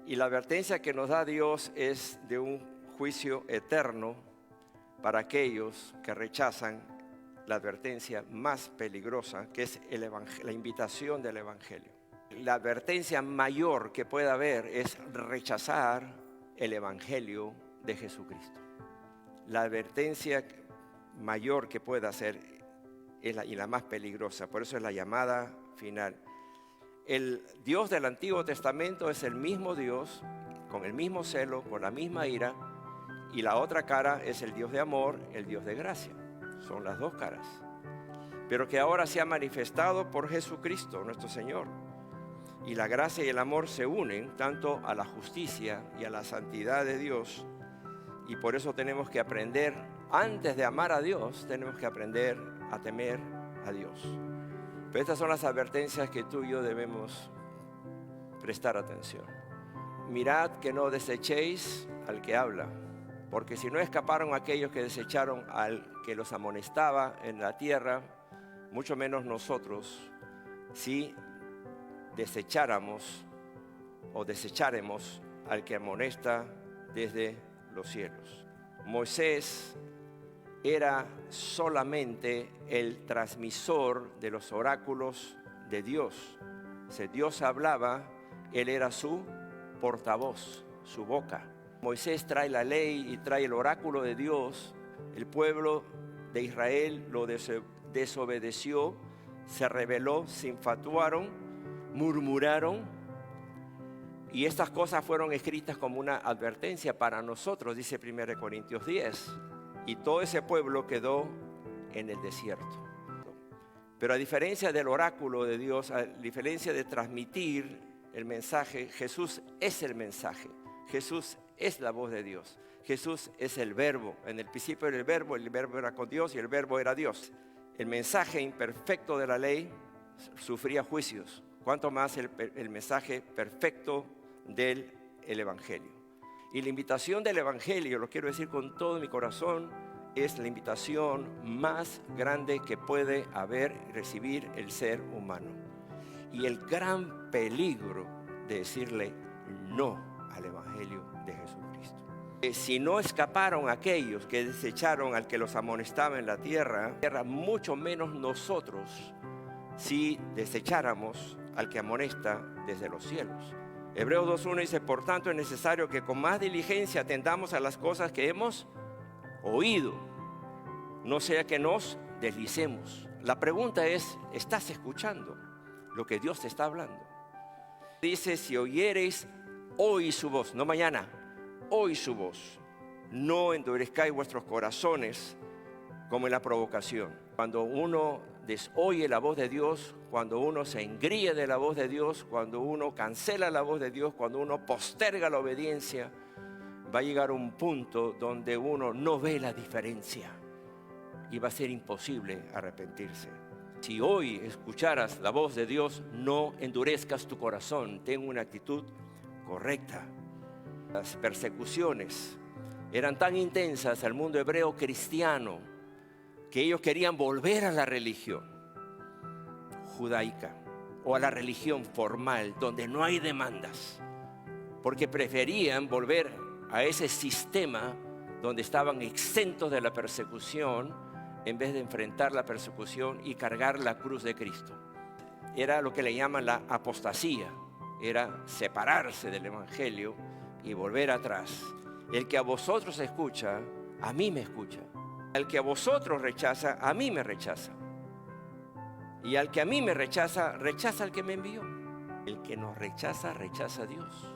Y la advertencia que nos da Dios es de un juicio eterno para aquellos que rechazan la advertencia más peligrosa, que es la invitación del Evangelio. La advertencia mayor que pueda haber es rechazar el Evangelio de Jesucristo. La advertencia mayor que pueda hacer es la más peligrosa, por eso es la llamada final. El Dios del Antiguo Testamento es el mismo Dios, con el mismo celo, con la misma ira, y la otra cara es el Dios de amor, el Dios de gracia. Son las dos caras, pero que ahora se ha manifestado por Jesucristo, nuestro Señor. Y la gracia y el amor se unen tanto a la justicia y a la santidad de Dios, y por eso tenemos que aprender, antes de amar a Dios, tenemos que aprender a temer a Dios. Pero estas son las advertencias que tú y yo debemos prestar atención. Mirad que no desechéis al que habla, porque si no escaparon aquellos que desecharon al que los amonestaba en la tierra, mucho menos nosotros, si desecháramos o desecharemos al que amonesta desde los cielos. Moisés era solamente el transmisor de los oráculos de Dios. Si Dios hablaba, él era su portavoz, su boca. Moisés trae la ley y trae el oráculo de Dios. El pueblo de Israel lo desobedeció, se rebeló, se infatuaron, murmuraron. Y estas cosas fueron escritas como una advertencia para nosotros, dice 1 Corintios 10. Y todo ese pueblo quedó en el desierto. Pero a diferencia del oráculo de Dios, a diferencia de transmitir el mensaje, Jesús es el mensaje. Jesús es la voz de Dios. Jesús es el verbo. En el principio era el verbo era con Dios y el verbo era Dios. El mensaje imperfecto de la ley sufría juicios. Cuanto más el mensaje perfecto del Evangelio. Y la invitación del Evangelio, lo quiero decir con todo mi corazón, es la invitación más grande que puede haber y recibir el ser humano. Y el gran peligro de decirle no al Evangelio de Jesucristo. Si no escaparon aquellos que desecharon al que los amonestaba en la tierra, mucho menos nosotros si desecháramos al que amonesta desde los cielos. Hebreos 2:1 dice, por tanto es necesario que con más diligencia atendamos a las cosas que hemos oído, no sea que nos deslicemos. La pregunta es, ¿estás escuchando lo que Dios te está hablando? Dice, si oyereis hoy su voz, no mañana, hoy su voz, no endurezcáis vuestros corazones como en la provocación. Cuando uno desoye la voz de Dios, cuando uno se engríe de la voz de Dios, cuando uno cancela la voz de Dios, cuando uno posterga la obediencia, va a llegar un punto donde uno no ve la diferencia y va a ser imposible arrepentirse. Si hoy escucharas la voz de Dios, no endurezcas tu corazón, ten una actitud correcta. Las persecuciones eran tan intensas al mundo hebreo cristiano que ellos querían volver a la religión judaica o a la religión formal donde no hay demandas, porque preferían volver a ese sistema donde estaban exentos de la persecución en vez de enfrentar la persecución y cargar la cruz de Cristo. Era lo que le llaman la apostasía, era separarse del Evangelio y volver atrás. El que a vosotros escucha, a mí me escucha. Al que a vosotros rechaza, a mí me rechaza. Y al que a mí me rechaza, rechaza al que me envió. El que nos rechaza, rechaza a Dios.